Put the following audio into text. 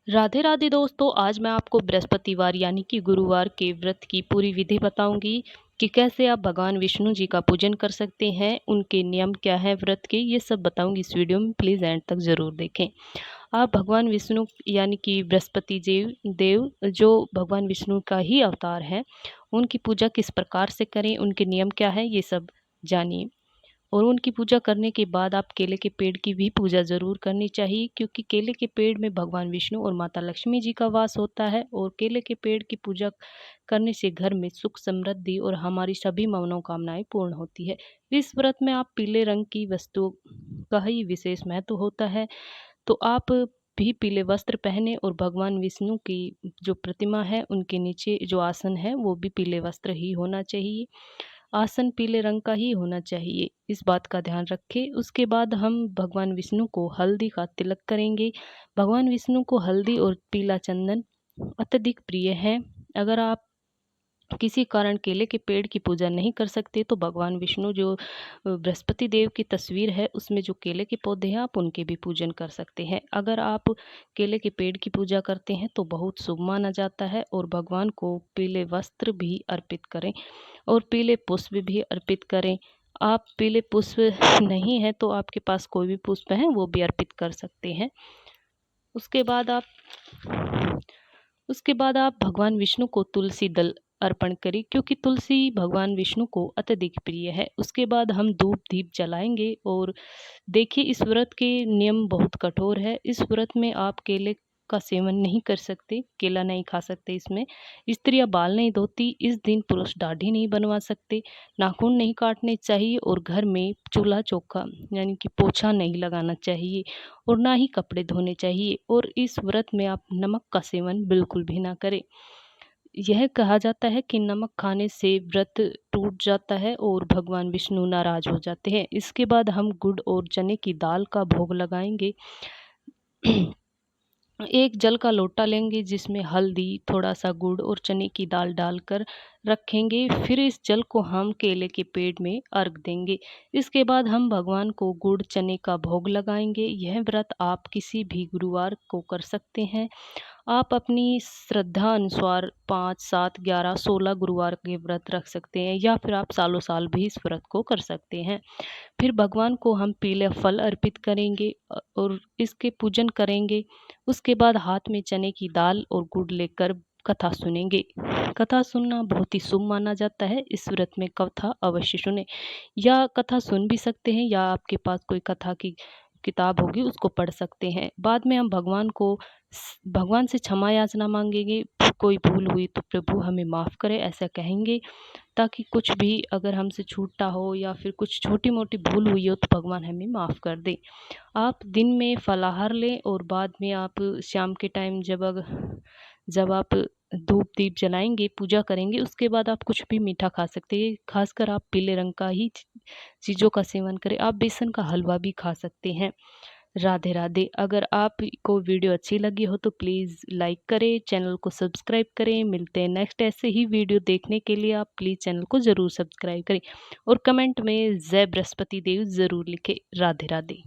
राधे राधे दोस्तों, आज मैं आपको बृहस्पतिवार यानी कि गुरुवार के व्रत की पूरी विधि बताऊंगी कि कैसे आप भगवान विष्णु जी का पूजन कर सकते हैं, उनके नियम क्या हैं व्रत के, ये सब बताऊंगी इस वीडियो में। प्लीज़ एंड तक ज़रूर देखें। आप भगवान विष्णु यानी कि बृहस्पति देव जो भगवान विष्णु का ही अवतार है, उनकी पूजा किस प्रकार से करें, उनके नियम क्या है, ये सब जानिए। और उनकी पूजा करने के बाद आप केले के पेड़ की भी पूजा ज़रूर करनी चाहिए, क्योंकि केले के पेड़ में भगवान विष्णु और माता लक्ष्मी जी का वास होता है। और केले के पेड़ की पूजा करने से घर में सुख समृद्धि और हमारी सभी मनोकामनाएं पूर्ण होती है। इस व्रत में आप पीले रंग की वस्तु का ही विशेष महत्व होता है, तो आप भी पीले वस्त्र पहने और भगवान विष्णु की जो प्रतिमा है उनके नीचे जो आसन है वो भी पीले वस्त्र ही होना चाहिए। आसन पीले रंग का ही होना चाहिए, इस बात का ध्यान रखें। उसके बाद हम भगवान विष्णु को हल्दी का तिलक करेंगे। भगवान विष्णु को हल्दी और पीला चंदन अत्यधिक प्रिय है। अगर आप किसी कारण केले के पेड़ की पूजा नहीं कर सकते तो भगवान विष्णु जो बृहस्पति देव की तस्वीर है उसमें जो केले के पौधे हैं आप उनके भी पूजन कर सकते हैं। अगर आप केले के पेड़ की पूजा करते हैं तो बहुत शुभ माना जाता है। और भगवान को पीले वस्त्र भी अर्पित करें और पीले पुष्प भी अर्पित करें। आप पीले पुष्प नहीं है तो आपके पास कोई भी पुष्प है वो भी अर्पित कर सकते हैं। उसके बाद आप उसके बाद आप भगवान विष्णु को तुलसी दल अर्पण करें, क्योंकि तुलसी भगवान विष्णु को अत्यधिक प्रिय है। उसके बाद हम धूप दीप जलाएंगे। और देखिए, इस व्रत के नियम बहुत कठोर है। इस व्रत में आप केले का सेवन नहीं कर सकते, केला नहीं खा सकते। इसमें स्त्रियां बाल नहीं धोती, इस दिन पुरुष दाढ़ी नहीं बनवा सकते, नाखून नहीं काटने चाहिए और घर में चूल्हा चौका यानी कि पोछा नहीं लगाना चाहिए और ना ही कपड़े धोने चाहिए। और इस व्रत में आप नमक का सेवन बिल्कुल भी ना करें। यह कहा जाता है कि नमक खाने से व्रत टूट जाता है और भगवान विष्णु नाराज हो जाते हैं। इसके बाद हम गुड़ और चने की दाल का भोग लगाएंगे। एक जल का लोटा लेंगे जिसमें हल्दी, थोड़ा सा गुड़ और चने की दाल डालकर रखेंगे। फिर इस जल को हम केले के पेड़ में अर्घ देंगे। इसके बाद हम भगवान को गुड़ चने का भोग लगाएंगे। यह व्रत आप किसी भी गुरुवार को कर सकते हैं। आप अपनी श्रद्धा अनुसार 5, 7, 11, 16 गुरुवार के व्रत रख सकते हैं, या फिर आप सालों साल भी इस व्रत को कर सकते हैं। फिर भगवान को हम पीले फल अर्पित करेंगे और इसके पूजन करेंगे। उसके बाद हाथ में चने की दाल और गुड़ लेकर कथा सुनेंगे। कथा सुनना बहुत ही शुभ माना जाता है। इस व्रत में कथा अवश्य सुने, या कथा सुन भी सकते हैं, या आपके पास कोई कथा की किताब होगी उसको पढ़ सकते हैं। बाद में हम भगवान से क्षमा याचना मांगेंगे। कोई भूल हुई तो प्रभु हमें माफ़ करे, ऐसा कहेंगे, ताकि कुछ भी अगर हमसे छूटा हो या फिर कुछ छोटी मोटी भूल हुई हो तो भगवान हमें माफ़ कर दे। आप दिन में फलाहार लें और बाद में आप शाम के टाइम जब आप धूप दीप जलाएंगे, पूजा करेंगे, उसके बाद आप कुछ भी मीठा खा सकते हैं। खासकर आप पीले रंग का ही चीज़ों का सेवन करें। आप बेसन का हलवा भी खा सकते हैं। राधे राधे। अगर आपको वीडियो अच्छी लगी हो तो प्लीज़ लाइक करें, चैनल को सब्सक्राइब करें। मिलते हैं नेक्स्ट ऐसे ही वीडियो देखने के लिए। आप प्लीज़ चैनल को ज़रूर सब्सक्राइब करें और कमेंट में जय बृहस्पति देव ज़रूर लिखें। राधे राधे।